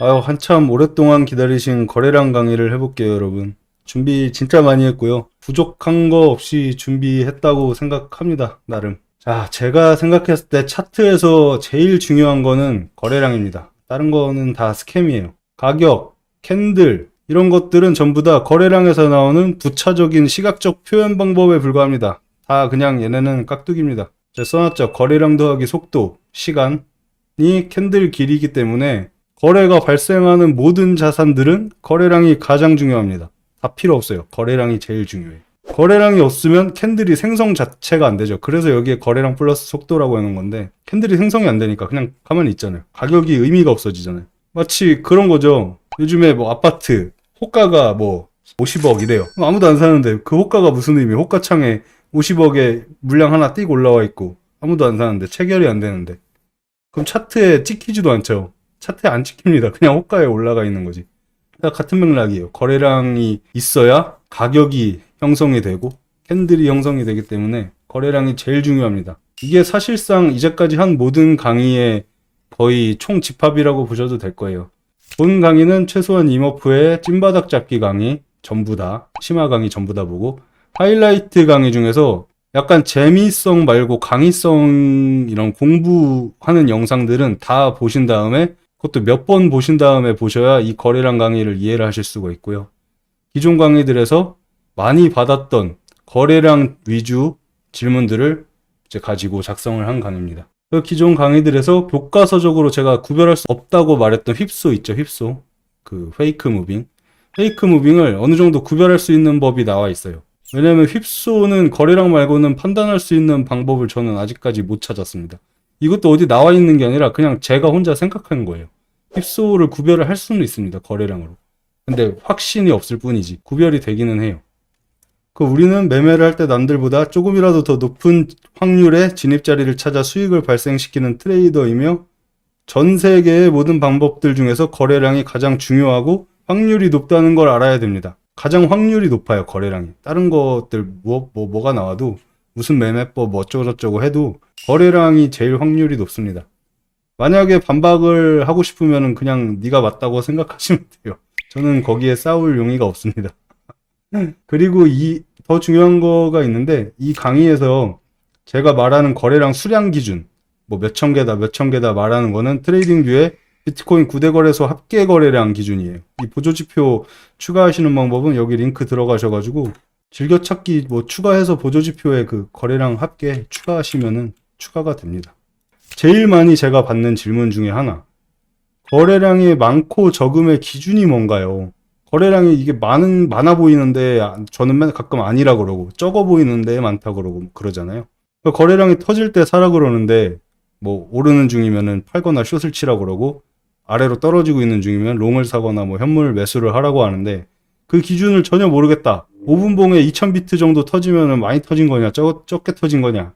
아유, 한참 오랫동안 기다리신 거래량 강의를 해볼게요, 여러분. 준비 진짜 많이 했고요. 부족한 거 없이 준비했다고 생각합니다, 나름. 자, 제가 생각했을 때 차트에서 제일 중요한 거는 거래량입니다. 다른 거는 다 스캠이에요. 가격, 캔들, 이런 것들은 전부 다 거래량에서 나오는 부차적인 시각적 표현 방법에 불과합니다. 다 그냥 얘네는 깍두기입니다. 제가 써놨죠. 거래량 더하기 속도, 시간이 캔들 길이기 때문에 거래가 발생하는 모든 자산들은 거래량이 가장 중요합니다. 다 필요 없어요. 거래량이 제일 중요해요. 거래량이 없으면 캔들이 생성 자체가 안 되죠. 그래서 여기에 거래량 플러스 속도라고 해놓은 건데, 캔들이 생성이 안 되니까 그냥 가만히 있잖아요. 가격이 의미가 없어지잖아요. 마치 그런 거죠. 요즘에 뭐 아파트 호가가 뭐 50억 이래요. 아무도 안 사는데 그 호가가 무슨 의미예요? 호가창에 50억에 물량 하나 띡 올라와 있고 아무도 안 사는데, 체결이 안 되는데, 그럼 차트에 찍히지도 않죠. 차트에 안 찍힙니다. 그냥 호가에 올라가 있는 거지. 그러니까 같은 맥락이에요. 거래량이 있어야 가격이 형성이 되고 캔들이 형성이 되기 때문에 거래량이 제일 중요합니다. 이게 사실상 이제까지 한 모든 강의의 거의 총 집합이라고 보셔도 될 거예요. 본 강의는 최소한 이머프의 찐바닥 잡기 강의 전부 다, 심화 강의 전부 다 보고, 하이라이트 강의 중에서 약간 재미성 말고 강의성 이런 공부하는 영상들은 다 보신 다음에, 그것도 몇 번 보신 다음에 보셔야 이 거래량 강의를 이해를 하실 수가 있고요. 기존 강의들에서 많이 받았던 거래량 위주 질문들을 이제 가지고 작성을 한 강의입니다. 그 기존 강의들에서 교과서적으로 제가 구별할 수 없다고 말했던 휩소 있죠, 휩소. 그 페이크 무빙. 페이크 무빙을 어느 정도 구별할 수 있는 법이 나와 있어요. 왜냐면 휩소는 거래량 말고는 판단할 수 있는 방법을 저는 아직까지 못 찾았습니다. 이것도 어디 나와 있는 게 아니라 그냥 제가 혼자 생각한 거예요. 휩소를 구별을 할 수는 있습니다, 거래량으로. 근데 확신이 없을 뿐이지 구별이 되기는 해요. 우리는 매매를 할 때 남들보다 조금이라도 더 높은 확률의 진입 자리를 찾아 수익을 발생시키는 트레이더이며, 전 세계의 모든 방법들 중에서 거래량이 가장 중요하고 확률이 높다는 걸 알아야 됩니다. 가장 확률이 높아요, 거래량이. 다른 것들 뭐가 나와도, 무슨 매매법 뭐 어쩌고저쩌고 해도 거래량이 제일 확률이 높습니다. 만약에 반박을 하고 싶으면 그냥 네가 맞다고 생각하시면 돼요. 저는 거기에 싸울 용의가 없습니다. 그리고 더 중요한 거가 있는데, 이 강의에서 제가 말하는 거래량 수량 기준, 뭐 몇천 개다 말하는 거는 트레이딩 뷰의 비트코인 9대 거래소 합계 거래량 기준이에요. 이 보조지표 추가하시는 방법은 여기 링크 들어가셔가지고 즐겨찾기 뭐 추가해서 보조지표에 그 거래량 합계 추가하시면은 추가가 됩니다. 제일 많이 제가 받는 질문 중에 하나, 거래량이 많고 적음의 기준이 뭔가요? 거래량이 이게 많아 보이는데 저는 맨날 가끔 아니라 그러고, 적어 보이는데 많다 그러고 그러잖아요. 거래량이 터질 때 사라 그러는데, 뭐 오르는 중이면은 팔거나 숏을 치라 그러고, 아래로 떨어지고 있는 중이면 롱을 사거나 뭐 현물 매수를 하라고 하는데, 그 기준을 전혀 모르겠다. 5분봉에 2000비트 정도 터지면은 많이 터진 거냐, 적게 터진 거냐,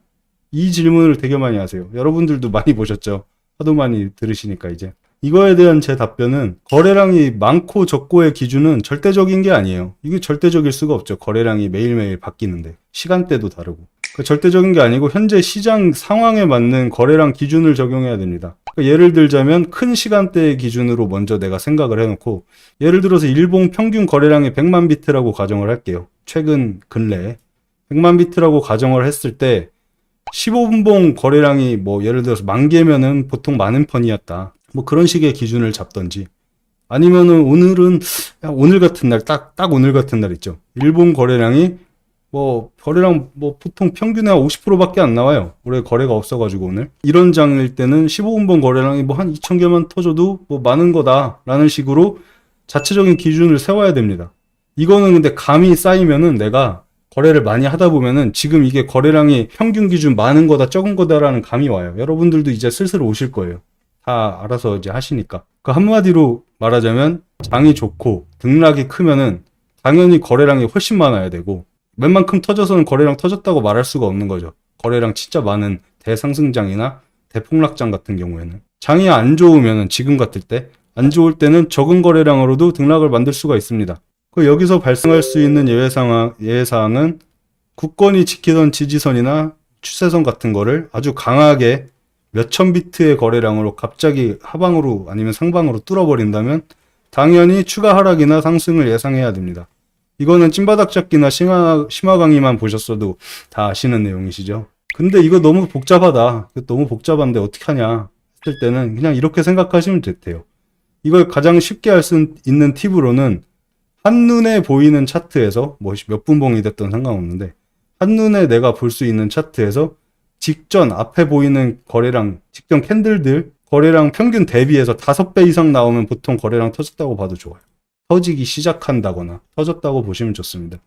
이 질문을 되게 많이 하세요. 여러분들도 많이 보셨죠? 하도 많이 들으시니까 이제. 이거에 대한 제 답변은, 거래량이 많고 적고의 기준은 절대적인 게 아니에요. 이게 절대적일 수가 없죠. 거래량이 매일매일 바뀌는데. 시간대도 다르고. 절대적인 게 아니고 현재 시장 상황에 맞는 거래량 기준을 적용해야 됩니다. 예를 들자면 큰 시간대의 기준으로 먼저 내가 생각을 해놓고, 예를 들어서 일봉 평균 거래량이 100만 비트라고 가정을 할게요. 최근 근래에 100만 비트라고 가정을 했을 때 15분봉 거래량이 뭐 예를 들어서 10,000개면은 보통 많은 편이었다. 뭐 그런 식의 기준을 잡던지, 아니면은 오늘은 오늘 같은 날, 딱 오늘 같은 날 있죠. 일본 거래량이 뭐 거래량 뭐 보통 평균에 한 50%밖에 안 나와요. 올해 거래가 없어가지고 오늘. 이런 장일 때는 15분봉 거래량이 뭐 한 2,000개만 터져도 뭐 많은 거다라는 식으로 자체적인 기준을 세워야 됩니다. 이거는 근데 감이 쌓이면은, 내가 거래를 많이 하다 보면은 지금 이게 거래량이 평균 기준 많은 거다 적은 거다라는 감이 와요. 여러분들도 이제 슬슬 오실 거예요. 다 알아서 이제 하시니까. 그 한마디로 말하자면, 장이 좋고 등락이 크면은 당연히 거래량이 훨씬 많아야 되고, 웬만큼 터져서는 거래량 터졌다고 말할 수가 없는 거죠. 거래량 진짜 많은 대상승장이나 대폭락장 같은 경우에는. 장이 안 좋으면은, 지금 같을 때 안 좋을 때는 적은 거래량으로도 등락을 만들 수가 있습니다. 여기서 발생할 수 있는 예외사항은, 국권이 지키던 지지선이나 추세선 같은 거를 아주 강하게 몇천 비트의 거래량으로 갑자기 하방으로 아니면 상방으로 뚫어버린다면 당연히 추가 하락이나 상승을 예상해야 됩니다. 이거는 찐바닥 잡기나 심화 강의만 보셨어도 다 아시는 내용이시죠. 근데 이거 너무 복잡하다. 너무 복잡한데 어떻게 하냐 했을 때는 그냥 이렇게 생각하시면 돼요. 이걸 가장 쉽게 할 수 있는 팁으로는 한눈에 보이는 차트에서 뭐 몇 분봉이 됐든 상관없는데 한눈에 내가 볼 수 있는 차트에서 직전 앞에 보이는 거래량, 직전 캔들들 거래량 평균 대비해서 5배 이상 나오면 보통 거래량 터졌다고 봐도 좋아요. 터지기 시작한다거나 터졌다고 보시면 좋습니다.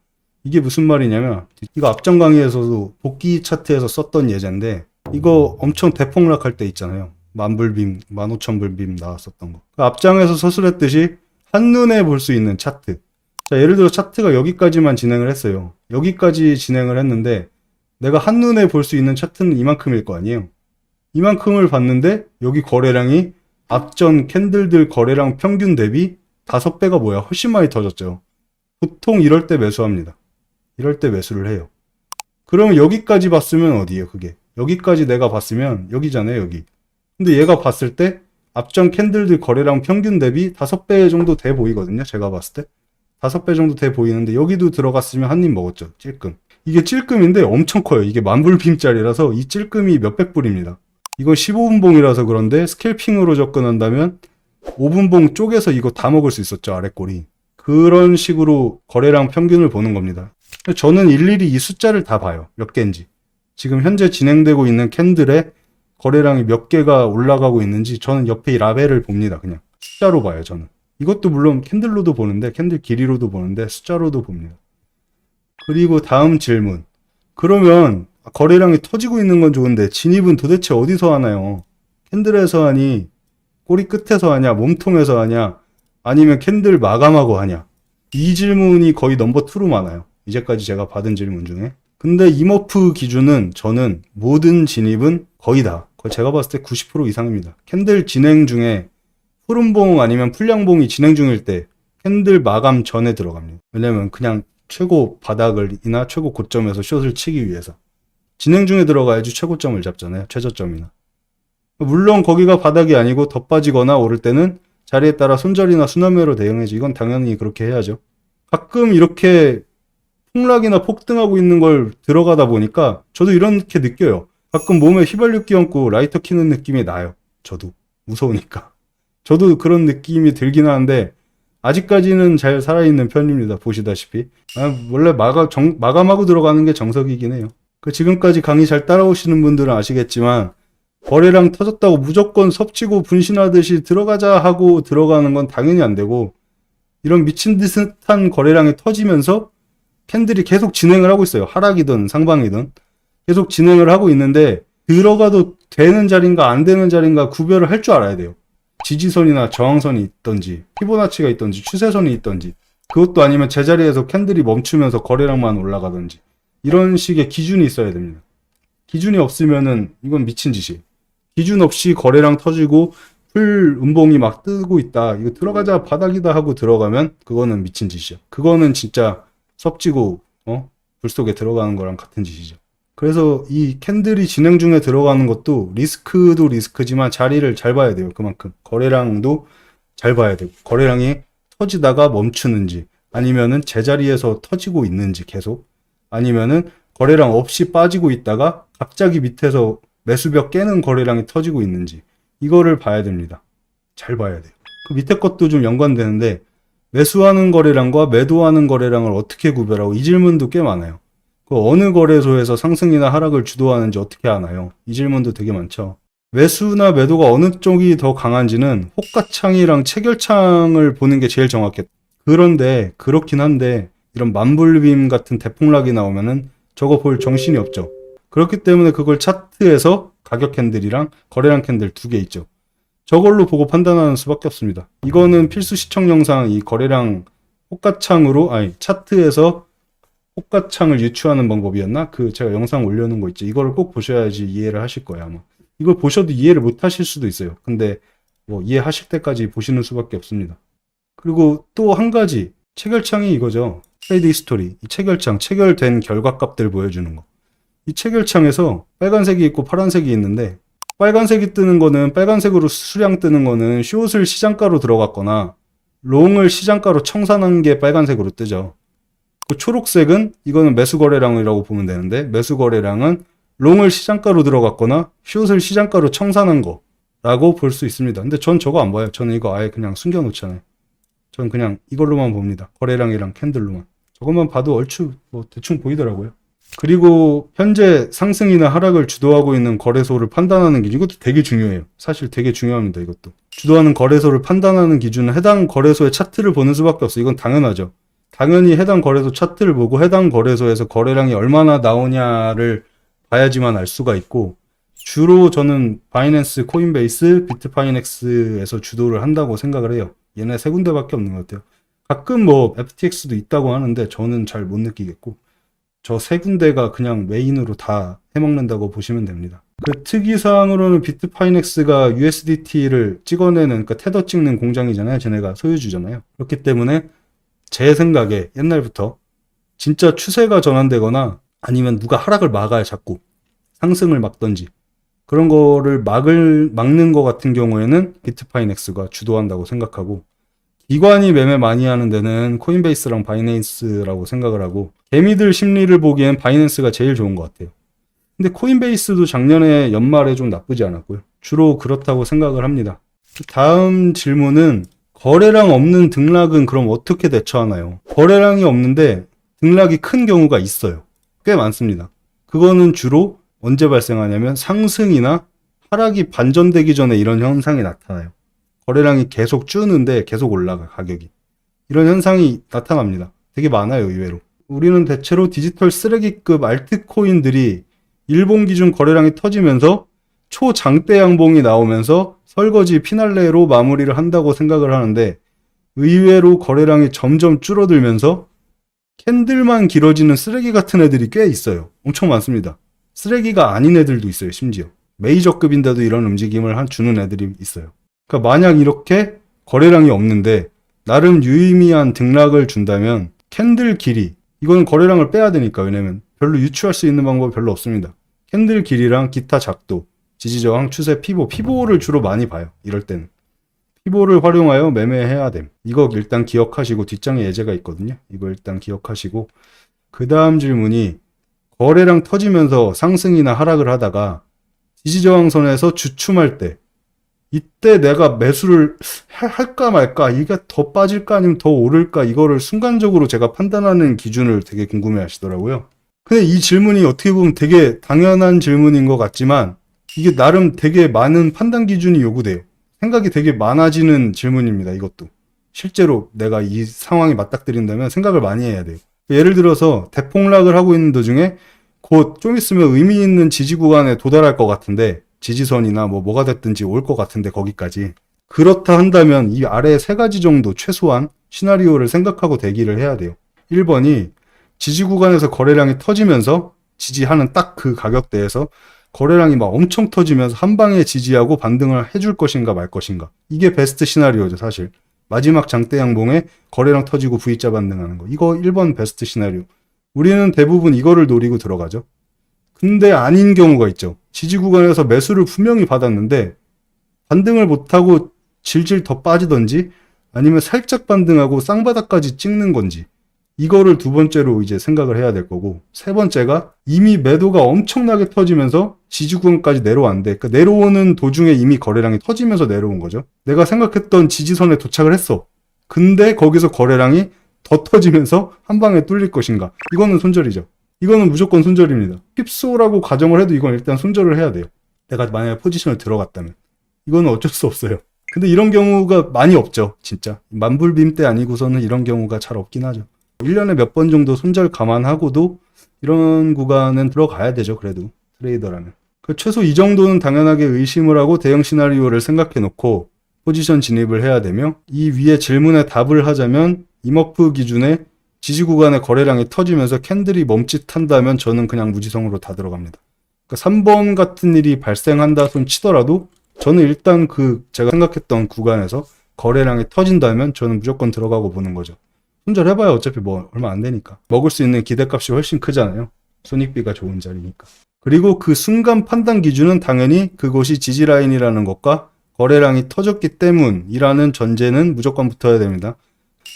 이게 무슨 말이냐면 이거 앞전 강의에서도 복귀 차트에서 썼던 예제인데 이거 엄청 대폭락할 때 있잖아요. 10,000불빔, 15,000불빔 나왔었던 거. 그 앞장에서 서술했듯이 한눈에 볼 수 있는 차트. 자, 예를 들어 차트가 여기까지만 진행을 했어요. 여기까지 진행을 했는데 내가 한눈에 볼 수 있는 차트는 이만큼일 거 아니에요. 이만큼을 봤는데 여기 거래량이 앞전 캔들들 거래량 평균 대비 5배가 뭐야? 훨씬 많이 터졌죠. 보통 이럴 때 매수합니다. 이럴 때 매수를 해요. 그러면 여기까지 봤으면 어디예요, 그게? 여기까지 내가 봤으면 여기잖아요, 여기. 근데 얘가 봤을 때 앞전 캔들들 거래량 평균 대비 5배 정도 돼 보이거든요, 제가 봤을 때. 5배 정도 돼 보이는데 여기도 들어갔으면 한 입 먹었죠, 찔끔. 이게 찔끔인데 엄청 커요. 이게 10,000불빔짜리라서 이 찔끔이 몇백 불입니다. 이건 15분봉이라서 그런데 스캘핑으로 접근한다면 5분봉 쪽에서 이거 다 먹을 수 있었죠, 아랫골이. 그런 식으로 거래량 평균을 보는 겁니다. 저는 일일이 이 숫자를 다 봐요. 몇 개인지. 지금 현재 진행되고 있는 캔들의 거래량이 몇 개가 올라가고 있는지 저는 옆에 이 라벨을 봅니다. 그냥 숫자로 봐요, 저는. 이것도 물론 캔들로도 보는데 캔들 길이로도 보는데 숫자로도 봅니다. 그리고 다음 질문. 그러면 거래량이 터지고 있는 건 좋은데 진입은 도대체 어디서 하나요? 캔들에서 하니, 꼬리 끝에서 하냐, 몸통에서 하냐, 아니면 캔들 마감하고 하냐? 이 질문이 거의 넘버 2로 많아요. 이제까지 제가 받은 질문 중에. 근데 이머프 기준은 저는 모든 진입은 거의 다, 제가 봤을 때 90% 이상입니다. 캔들 진행 중에 푸른봉 아니면 풀량봉이 진행 중일 때 캔들 마감 전에 들어갑니다. 왜냐면 그냥 최고 바닥을이나 최고 고점에서 숏을 치기 위해서. 진행 중에 들어가야지 최고점을 잡잖아요. 최저점이나. 물론 거기가 바닥이 아니고 더 빠지거나 오를 때는 자리에 따라 손절이나 순환매로 대응해야지. 이건 당연히 그렇게 해야죠. 가끔 이렇게 폭락이나 폭등하고 있는 걸 들어가다 보니까 저도 이렇게 느껴요. 가끔 몸에 휘발유 끼얹고 라이터 켜는 느낌이 나요. 저도. 무서우니까. 저도 그런 느낌이 들긴 하는데 아직까지는 잘 살아있는 편입니다. 보시다시피. 원래 마감하고 들어가는 게 정석이긴 해요. 지금까지 강의 잘 따라오시는 분들은 아시겠지만 거래량 터졌다고 무조건 섭치고 분신하듯이 들어가자 하고 들어가는 건 당연히 안 되고 이런 미친 듯한 거래량이 터지면서 캔들이 계속 진행을 하고 있어요. 하락이든 상방이든 계속 진행을 하고 있는데 들어가도 되는 자리인가 안 되는 자리인가 구별을 할 줄 알아야 돼요. 지지선이나 저항선이 있던지 피보나치가 있던지 추세선이 있던지 그것도 아니면 제자리에서 캔들이 멈추면서 거래량만 올라가던지 이런 식의 기준이 있어야 됩니다. 기준이 없으면은 이건 미친 짓이에요. 기준 없이 거래량 터지고 풀 음봉이 막 뜨고 있다. 이거 들어가자 바닥이다 하고 들어가면 그거는 미친 짓이야. 그거는 진짜 섭지고 불 속에 들어가는 거랑 같은 짓이죠. 그래서 이 캔들이 진행 중에 들어가는 것도 리스크도 리스크지만 자리를 잘 봐야 돼요. 그만큼 거래량도 잘 봐야 되고 거래량이 터지다가 멈추는지 아니면은 제자리에서 터지고 있는지 계속 아니면은 거래량 없이 빠지고 있다가 갑자기 밑에서 매수벽 깨는 거래량이 터지고 있는지 이거를 봐야 됩니다. 잘 봐야 돼요. 그 밑에 것도 좀 연관되는데 매수하는 거래량과 매도하는 거래량을 어떻게 구별하고 이 질문도 꽤 많아요. 어느 거래소에서 상승이나 하락을 주도하는지 어떻게 아나요? 이 질문도 되게 많죠. 매수나 매도가 어느 쪽이 더 강한지는 호가창이랑 체결창을 보는 게 제일 정확해. 그런데 그렇긴 한데 이런 만불빔 같은 대폭락이 나오면은 저거 볼 정신이 없죠. 그렇기 때문에 그걸 차트에서 가격 캔들이랑 거래량 캔들 2개 있죠. 저걸로 보고 판단하는 수밖에 없습니다. 이거는 필수 시청 영상 이 거래량 호가창으로 차트에서 호가창을 유추하는 방법이었나? 제가 영상 올려놓은 거 있죠. 이거를 꼭 보셔야지 이해를 하실 거예요, 아마. 이걸 보셔도 이해를 못 하실 수도 있어요. 근데 뭐 이해하실 때까지 보시는 수밖에 없습니다. 그리고 또 한 가지 체결창이 이거죠. 트레이드 히스토리. 이 체결창, 체결된 결과값들 보여주는 거. 이 체결창에서 빨간색이 있고 파란색이 있는데 빨간색이 뜨는 거는, 빨간색으로 수량 뜨는 거는 숏을 시장가로 들어갔거나 롱을 시장가로 청산한 게 빨간색으로 뜨죠. 그 초록색은 이거는 매수 거래량이라고 보면 되는데, 매수 거래량은 롱을 시장가로 들어갔거나 숏을 시장가로 청산한 거라고 볼 수 있습니다. 근데 전 저거 안 봐요. 저는 이거 아예 그냥 숨겨놓잖아요. 전 그냥 이걸로만 봅니다. 거래량이랑 캔들로만. 저것만 봐도 얼추 뭐 대충 보이더라고요. 그리고 현재 상승이나 하락을 주도하고 있는 거래소를 판단하는 기준, 이것도 되게 중요해요. 사실 되게 중요합니다. 이것도. 주도하는 거래소를 판단하는 기준은 해당 거래소의 차트를 보는 수밖에 없어요. 이건 당연하죠. 당연히 해당 거래소 차트를 보고 해당 거래소에서 거래량이 얼마나 나오냐를 봐야지만 알 수가 있고, 주로 저는 바이낸스, 코인베이스, 비트파이넥스에서 주도를 한다고 생각을 해요. 얘네 세 군데밖에 없는 것 같아요. 가끔 뭐 FTX도 있다고 하는데 저는 잘 못 느끼겠고, 저 세 군데가 그냥 메인으로 다 해먹는다고 보시면 됩니다. 그 특이사항으로는 비트파이넥스가 USDT를 찍어내는, 그러니까 테더 찍는 공장이잖아요. 쟤네가 소유주잖아요. 그렇기 때문에 제 생각에 옛날부터 진짜 추세가 전환되거나 아니면 누가 하락을 막아야 자꾸 상승을 막던지 그런 거를 막는 것 같은 경우에는 비트파이넥스가 주도한다고 생각하고, 기관이 매매 많이 하는 데는 코인베이스랑 바이낸스라고 생각을 하고, 개미들 심리를 보기엔 바이낸스가 제일 좋은 것 같아요. 근데 코인베이스도 작년에 연말에 좀 나쁘지 않았고요. 주로 그렇다고 생각을 합니다. 다음 질문은 거래량 없는 등락은 그럼 어떻게 대처하나요? 거래량이 없는데 등락이 큰 경우가 있어요. 꽤 많습니다. 그거는 주로 언제 발생하냐면 상승이나 하락이 반전되기 전에 이런 현상이 나타나요. 거래량이 계속 줄는데 계속 올라가, 가격이. 이런 현상이 나타납니다. 되게 많아요, 의외로. 우리는 대체로 디지털 쓰레기급 알트코인들이 일본 기준 거래량이 터지면서 초장대 양봉이 나오면서 설거지 피날레로 마무리를 한다고 생각을 하는데, 의외로 거래량이 점점 줄어들면서 캔들만 길어지는 쓰레기 같은 애들이 꽤 있어요. 엄청 많습니다. 쓰레기가 아닌 애들도 있어요, 심지어. 메이저급인데도 이런 움직임을 주는 애들이 있어요. 그러니까 만약 이렇게 거래량이 없는데 나름 유의미한 등락을 준다면 캔들 길이, 이거는 거래량을 빼야 되니까, 왜냐면 별로 유추할 수 있는 방법이 별로 없습니다. 캔들 길이랑 기타 작도, 지지저항, 추세, 피보를 주로 많이 봐요. 이럴 때는 피보를 활용하여 매매해야 됨. 이거 일단 기억하시고, 뒷장에 예제가 있거든요. 이거 일단 기억하시고, 그 다음 질문이 거래량 터지면서 상승이나 하락을 하다가 지지저항선에서 주춤할 때, 이때 내가 매수를 할까 말까, 이게 더 빠질까 아니면 더 오를까, 이거를 순간적으로 제가 판단하는 기준을 되게 궁금해 하시더라고요. 근데 이 질문이 어떻게 보면 되게 당연한 질문인 것 같지만 이게 나름 되게 많은 판단 기준이 요구돼요. 생각이 되게 많아지는 질문입니다. 이것도 실제로 내가 이 상황이 맞닥뜨린다면 생각을 많이 해야 돼요. 예를 들어서 대폭락을 하고 있는 도중에 곧 좀 있으면 의미 있는 지지 구간에 도달할 것 같은데, 지지선이나 뭐가 됐든지 올 것 같은데, 거기까지 그렇다 한다면 이 아래 세 가지 정도 최소한 시나리오를 생각하고 대기를 해야 돼요. 1번이 지지 구간에서 거래량이 터지면서 지지하는 딱 그 가격대에서 거래량이 막 엄청 터지면서 한 방에 지지하고 반등을 해줄 것인가 말 것인가. 이게 베스트 시나리오죠, 사실. 마지막 장대 양봉에 거래량 터지고 V자 반등하는 거. 이거 1번 베스트 시나리오. 우리는 대부분 이거를 노리고 들어가죠. 근데 아닌 경우가 있죠. 지지 구간에서 매수를 분명히 받았는데 반등을 못하고 질질 더 빠지던지 아니면 살짝 반등하고 쌍바닥까지 찍는 건지, 이거를 두 번째로 이제 생각을 해야 될 거고, 세 번째가 이미 매도가 엄청나게 터지면서 지지 구간까지 내려왔는데, 그러니까 내려오는 도중에 이미 거래량이 터지면서 내려온 거죠. 내가 생각했던 지지선에 도착을 했어. 근데 거기서 거래량이 더 터지면서 한 방에 뚫릴 것인가. 이거는 손절이죠. 이거는 무조건 손절입니다. 핍소라고 가정을 해도 이건 일단 손절을 해야 돼요. 내가 만약에 포지션을 들어갔다면. 이거는 어쩔 수 없어요. 근데 이런 경우가 많이 없죠, 진짜. 만불빔 때 아니고서는 이런 경우가 잘 없긴 하죠. 1년에 몇 번 정도 손절 감안하고도 이런 구간은 들어가야 되죠, 그래도. 트레이더라면. 최소 이 정도는 당연하게 의심을 하고 대응 시나리오를 생각해 놓고 포지션 진입을 해야 되며, 이 위에 질문에 답을 하자면 이머프 기준에 지지 구간의 거래량이 터지면서 캔들이 멈칫한다면 저는 그냥 무지성으로 다 들어갑니다. 그러니까 3번 같은 일이 발생한다 손 치더라도 저는 일단 제가 생각했던 구간에서 거래량이 터진다면 저는 무조건 들어가고 보는 거죠. 손절해봐야 어차피 뭐 얼마 안 되니까. 먹을 수 있는 기대값이 훨씬 크잖아요. 손익비가 좋은 자리니까. 그리고 그 순간 판단 기준은 당연히 그곳이 지지라인이라는 것과 거래량이 터졌기 때문이라는 전제는 무조건 붙어야 됩니다.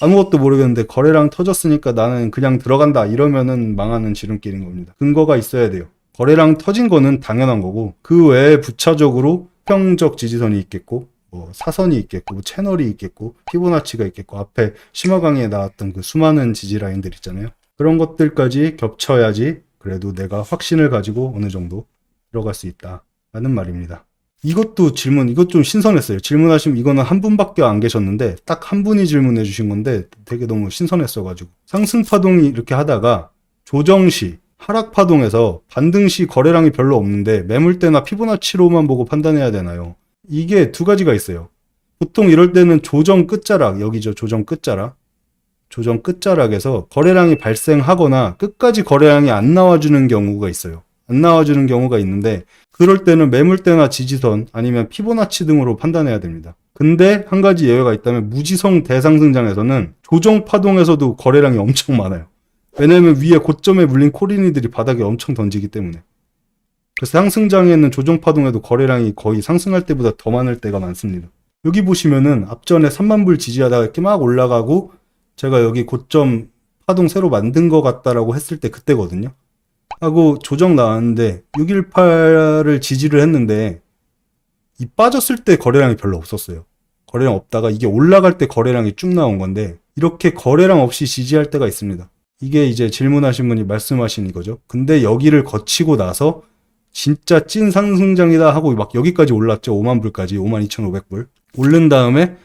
아무것도 모르겠는데 거래량 터졌으니까 나는 그냥 들어간다 이러면은 망하는 지름길인 겁니다. 근거가 있어야 돼요. 거래량 터진 거는 당연한 거고 그 외에 부차적으로 평적 지지선이 있겠고 뭐 사선이 있겠고 뭐 채널이 있겠고 피보나치가 있겠고 앞에 심화 강의에 나왔던 그 수많은 지지 라인들 있잖아요. 그런 것들까지 겹쳐야지 그래도 내가 확신을 가지고 어느 정도 들어갈 수 있다라는 말입니다. 이것도 이것 좀 신선했어요. 질문하시면 이거는 한 분밖에 안 계셨는데 딱 한 분이 질문해 주신 건데 되게 너무 신선했어가지고 상승파동이 이렇게 하다가 조정시 하락파동에서 반등시 거래량이 별로 없는데 매물대나 피보나치로만 보고 판단해야 되나요? 이게 두 가지가 있어요. 보통 이럴 때는 조정 끝자락, 여기죠. 조정 끝자락. 조정 끝자락에서 거래량이 발생하거나 끝까지 거래량이 안 나와주는 경우가 있어요. 안 나와주는 경우가 있는데 그럴 때는 매물대나 지지선 아니면 피보나치 등으로 판단해야 됩니다. 근데 한 가지 예외가 있다면 무지성 대상승장에서는 조정 파동에서도 거래량이 엄청 많아요. 왜냐면 위에 고점에 물린 코린이들이 바닥에 엄청 던지기 때문에. 그래서 상승장에는 조정 파동에도 거래량이 거의 상승할 때보다 더 많을 때가 많습니다. 여기 보시면은 앞전에 3만 불 지지하다가 이렇게 막 올라가고 제가 여기 고점 파동 새로 만든 것 같다라고 했을 때 그때거든요. 하고 조정 나왔는데 618을 지지를 했는데 이 빠졌을 때 거래량이 별로 없었어요. 거래량 없다가 이게 올라갈 때 거래량이 쭉 나온 건데 이렇게 거래량 없이 지지할 때가 있습니다. 이게 이제 질문하신 분이 말씀하신 이거죠. 근데 여기를 거치고 나서 진짜 찐 상승장이다 하고 막 여기까지 올랐죠. 5만 불까지 52,500불 오른 다음에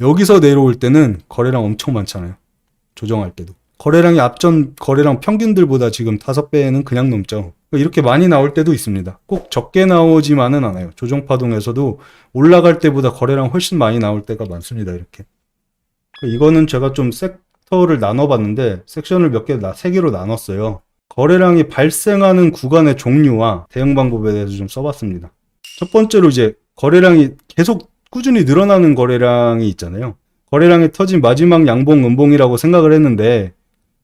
여기서 내려올 때는 거래량 엄청 많잖아요. 조정할 때도. 거래량이 앞전 거래량 평균들보다 지금 5배는 그냥 넘죠. 이렇게 많이 나올 때도 있습니다. 꼭 적게 나오지만은 않아요. 조정파동에서도 올라갈 때보다 거래량 훨씬 많이 나올 때가 많습니다. 이렇게. 이거는 제가 좀 섹터를 나눠봤는데 섹션을 몇 개, 3개로 나눴어요. 거래량이 발생하는 구간의 종류와 대응 방법에 대해서 좀 써봤습니다. 첫 번째로 이제 거래량이 계속 꾸준히 늘어나는 거래량이 있잖아요. 거래량이 터진 마지막 양봉, 음봉이라고 생각을 했는데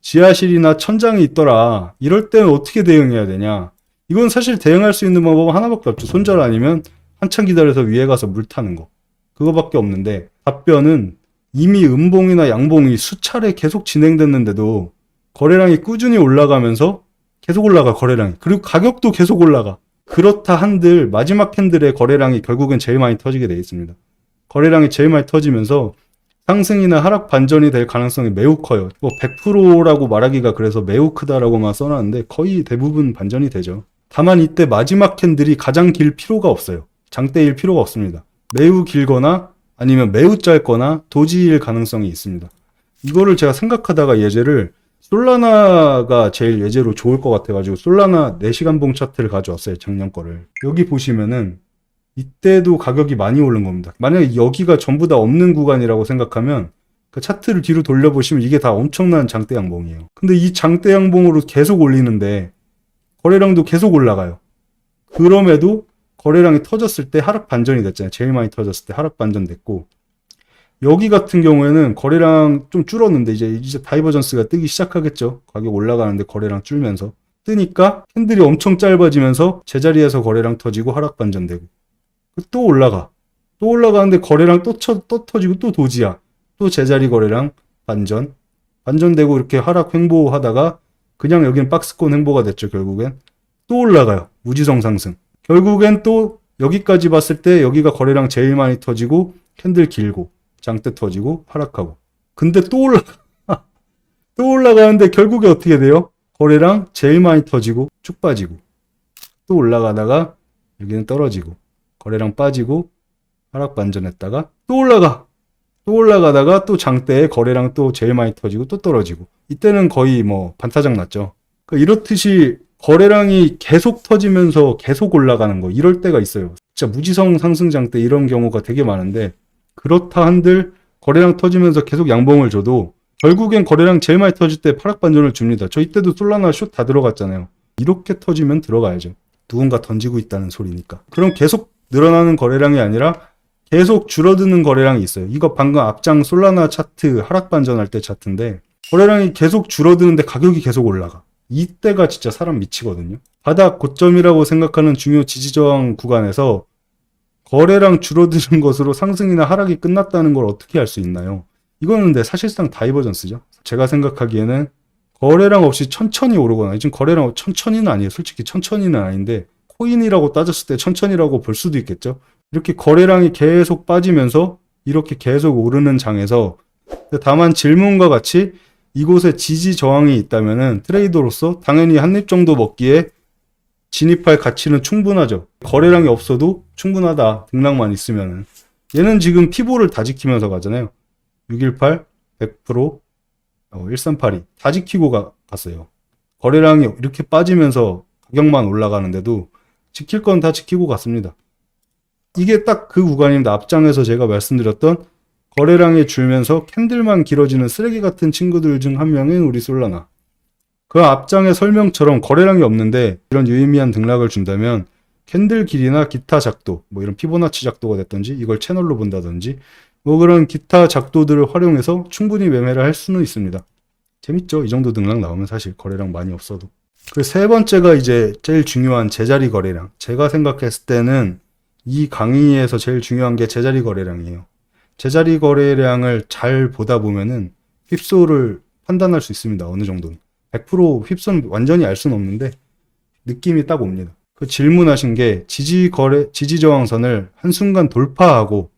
지하실이나 천장이 있더라. 이럴 때는 어떻게 대응해야 되냐? 이건 사실 대응할 수 있는 방법은 하나밖에 없죠. 손절 아니면 한참 기다려서 위에 가서 물 타는 거. 그거밖에 없는데 답변은 이미 음봉이나 양봉이 수차례 계속 진행됐는데도 거래량이 꾸준히 올라가면서 계속 올라가 거래량이. 그리고 가격도 계속 올라가. 그렇다 한들 마지막 캔들의 거래량이 결국엔 제일 많이 터지게 되어 있습니다. 거래량이 제일 많이 터지면서 상승이나 하락 반전이 될 가능성이 매우 커요. 뭐 100%라고 말하기가 그래서 매우 크다라고만 써놨는데 거의 대부분 반전이 되죠. 다만 이때 마지막 캔들이 가장 길 필요가 없어요. 장대일 필요가 없습니다. 매우 길거나 아니면 매우 짧거나 도지일 가능성이 있습니다. 이거를 제가 생각하다가 예제를 솔라나가 제일 예제로 좋을 것 같아가지고 솔라나 4시간봉 차트를 가져왔어요. 작년 거를. 여기 보시면은 이때도 가격이 많이 오른 겁니다. 만약에 여기가 전부 다 없는 구간이라고 생각하면 그 차트를 뒤로 돌려보시면 이게 다 엄청난 장대 양봉이에요. 근데 이 장대 양봉으로 계속 올리는데 거래량도 계속 올라가요. 그럼에도 거래량이 터졌을 때 하락 반전이 됐잖아요. 제일 많이 터졌을 때 하락 반전 됐고 여기 같은 경우에는 거래량 좀 줄었는데 이제 다이버전스가 뜨기 시작하겠죠. 가격 올라가는데 거래량 줄면서 뜨니까 캔들이 엄청 짧아지면서 제자리에서 거래량 터지고 하락 반전되고 또 올라가. 또 올라가는데 거래량 또 터지고 또 도지야. 또 제자리 거래량 반전되고 이렇게 하락 횡보하다가 그냥 여기는 박스권 횡보가 됐죠. 결국엔 또 올라가요. 무지성 상승. 결국엔 또 여기까지 봤을 때 여기가 거래량 제일 많이 터지고 캔들 길고 장대 터지고 하락하고. 근데 또 올라가. 또 올라가는데 결국에 어떻게 돼요? 거래량 제일 많이 터지고 쭉 빠지고 또 올라가다가 여기는 떨어지고 거래량 빠지고 하락 반전했다가 또 올라가. 또 올라가다가 또 장대에 거래량 또 제일 많이 터지고 또 떨어지고 이때는 거의 뭐 반타작 났죠. 그러니까 이렇듯이 거래량이 계속 터지면서 계속 올라가는 거 이럴 때가 있어요. 진짜 무지성 상승 장대 이런 경우가 되게 많은데 그렇다 한들 거래량 터지면서 계속 양봉을 줘도 결국엔 거래량 제일 많이 터질 때 하락 반전을 줍니다. 저 이때도 솔라나 숏 다 들어갔잖아요. 이렇게 터지면 들어가야죠. 누군가 던지고 있다는 소리니까. 그럼 계속 늘어나는 거래량이 아니라 계속 줄어드는 거래량이 있어요. 이거 방금 앞장 솔라나 차트 하락 반전할 때 차트인데 거래량이 계속 줄어드는데 가격이 계속 올라가. 이때가 진짜 사람 미치거든요. 바닥 고점이라고 생각하는 중요 지지저항 구간에서 거래량 줄어드는 것으로 상승이나 하락이 끝났다는 걸 어떻게 알 수 있나요? 이거는 근데 사실상 다이버전스죠. 제가 생각하기에는 거래량 없이 천천히 오르거나, 지금 거래량 천천히는 아니에요. 솔직히 천천히는 아닌데 코인이라고 따졌을 때 천천히라고 볼 수도 있겠죠. 이렇게 거래량이 계속 빠지면서 이렇게 계속 오르는 장에서, 다만 질문과 같이 이곳에 지지 저항이 있다면은 트레이더로서 당연히 한 입 정도 먹기에 진입할 가치는 충분하죠. 거래량이 없어도 충분하다. 등락만 있으면은. 얘는 지금 피보를 다 지키면서 가잖아요. 618, 100%, 1382 다 지키고 갔어요. 거래량이 이렇게 빠지면서 가격만 올라가는데도 지킬 건 다 지키고 갔습니다. 이게 딱 그 구간입니다. 앞장에서 제가 말씀드렸던 거래량이 줄면서 캔들만 길어지는 쓰레기 같은 친구들 중 한 명인 우리 솔라나. 그 앞장의 설명처럼 거래량이 없는데 이런 유의미한 등락을 준다면 캔들 길이나 기타 작도, 뭐 이런 피보나치 작도가 됐든지 이걸 채널로 본다든지 뭐 그런 기타 작도들을 활용해서 충분히 매매를 할 수는 있습니다. 재밌죠? 이 정도 등락 나오면 사실 거래량 많이 없어도. 그 세 번째가 이제 제일 중요한 제자리 거래량. 제가 생각했을 때는 이 강의에서 제일 중요한 게 제자리 거래량이에요. 제자리 거래량을 잘 보다 보면은 휩소를 판단할 수 있습니다. 어느 정도는. 100% 휩소는 완전히 알 수는 없는데 느낌이 딱 옵니다. 그 질문하신 게 지지 저항선을 한순간 돌파하고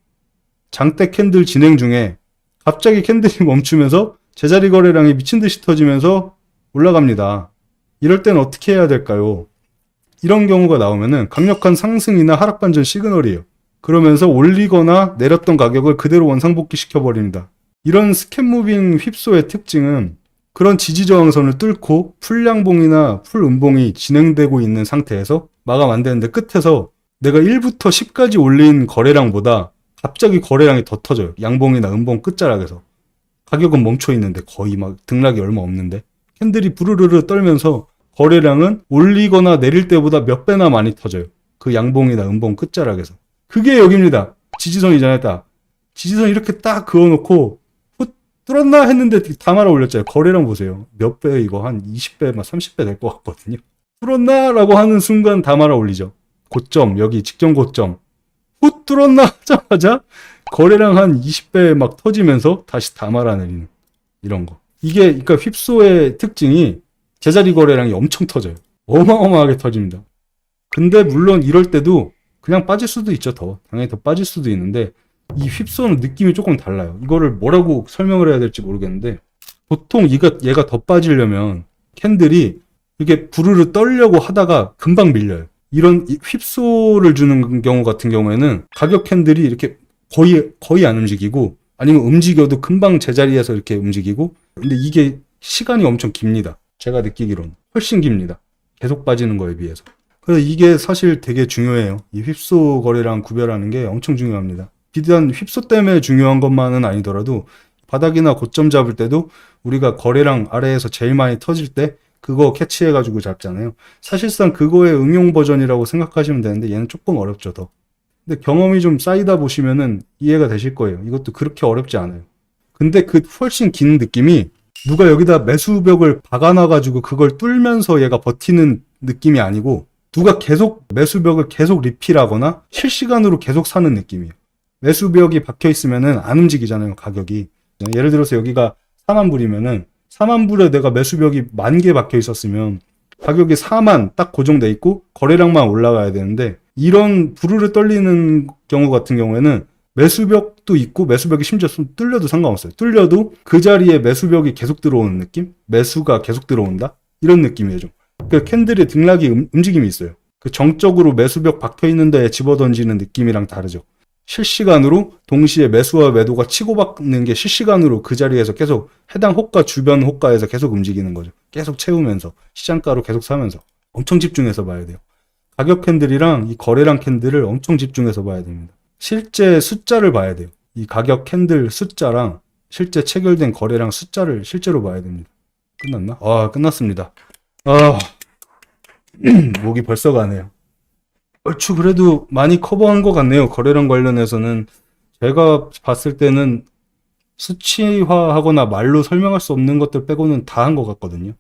장대 캔들 진행 중에 갑자기 캔들이 멈추면서 제자리 거래량이 미친 듯이 터지면서 올라갑니다. 이럴 땐 어떻게 해야 될까요? 이런 경우가 나오면은 강력한 상승이나 하락 반전 시그널이에요. 그러면서 올리거나 내렸던 가격을 그대로 원상복귀 시켜버립니다. 이런 스캔 무빙 휩소의 특징은 그런 지지 저항선을 뚫고 풀양봉이나 풀음봉이 진행되고 있는 상태에서 마감 안 되는데 끝에서 내가 1부터 10까지 올린 거래량보다 갑자기 거래량이 더 터져요. 양봉이나 음봉 끝자락에서. 가격은 멈춰 있는데 거의 막 등락이 얼마 없는데 캔들이 부르르르 떨면서 거래량은 올리거나 내릴 때보다 몇 배나 많이 터져요. 그 양봉이나 음봉 끝자락에서. 그게 여기입니다. 지지선이잖아요. 딱. 지지선 이렇게 딱 그어놓고 뚫었나 했는데 다 말아 올렸잖아요. 거래량 보세요. 몇 배 이거 한 20배, 막 30배 될 것 같거든요. 뚫었나? 라고 하는 순간 다 말아 올리죠. 고점, 여기 직전 고점. 후 뚫었나? 하자마자 거래량 한 20배 막 터지면서 다시 다 말아내리는 이런 거. 이게 그러니까 휩소의 특징이 제자리 거래량이 엄청 터져요. 어마어마하게 터집니다. 근데 물론 이럴 때도 그냥 빠질 수도 있죠. 당연히 더 빠질 수도 있는데 이 휩소는 느낌이 조금 달라요. 이거를 뭐라고 설명을 해야 될지 모르겠는데 보통 얘가 더 빠지려면 캔들이 이렇게 부르르 떨려고 하다가 금방 밀려요. 이런 휩소를 주는 경우 같은 경우에는 가격 캔들이 이렇게 거의 안 움직이고 아니면 움직여도 금방 제자리에서 이렇게 움직이고 근데 이게 시간이 엄청 깁니다. 제가 느끼기로는 훨씬 깁니다. 계속 빠지는 거에 비해서. 그래서 이게 사실 되게 중요해요. 이 휩소 거래량 구별하는 게 엄청 중요합니다. 비단 휩소 때문에 중요한 것만은 아니더라도 바닥이나 고점 잡을 때도 우리가 거래량 아래에서 제일 많이 터질 때 그거 캐치해가지고 잡잖아요. 사실상 그거의 응용 버전이라고 생각하시면 되는데 얘는 조금 어렵죠, 더. 근데 경험이 좀 쌓이다 보시면은 이해가 되실 거예요. 이것도 그렇게 어렵지 않아요. 근데 그 훨씬 긴 느낌이 누가 여기다 매수벽을 박아놔가지고 그걸 뚫면서 얘가 버티는 느낌이 아니고 누가 계속 매수벽을 계속 리필하거나 실시간으로 계속 사는 느낌이에요. 매수벽이 박혀 있으면은 안 움직이잖아요, 가격이. 예를 들어서 여기가 4만 불이면은 4만 불에 내가 매수벽이 10,000개 박혀 있었으면 가격이 4만 딱 고정돼 있고 거래량만 올라가야 되는데 이런 부르르 떨리는 경우 같은 경우에는 매수벽도 있고 매수벽이 심지어 뚫려도 상관없어요. 뚫려도 그 자리에 매수벽이 계속 들어오는 느낌? 매수가 계속 들어온다? 이런 느낌이에요, 좀. 그 캔들의 등락이 움직임이 있어요. 그 정적으로 매수벽 박혀 있는 데에 집어던지는 느낌이랑 다르죠. 실시간으로 동시에 매수와 매도가 치고받는 게 실시간으로 그 자리에서 계속 해당 호가 주변 호가에서 계속 움직이는 거죠. 계속 채우면서 시장가로 계속 사면서 엄청 집중해서 봐야 돼요. 가격 캔들이랑 이 거래량 캔들을 엄청 집중해서 봐야 됩니다. 실제 숫자를 봐야 돼요. 이 가격 캔들 숫자랑 실제 체결된 거래량 숫자를 실제로 봐야 됩니다. 끝났나? 끝났습니다. 목이 벌써 가네요. 얼추 그래도 많이 커버한 것 같네요. 거래량 관련해서는 제가 봤을 때는 수치화하거나 말로 설명할 수 없는 것들 빼고는 다 한 것 같거든요.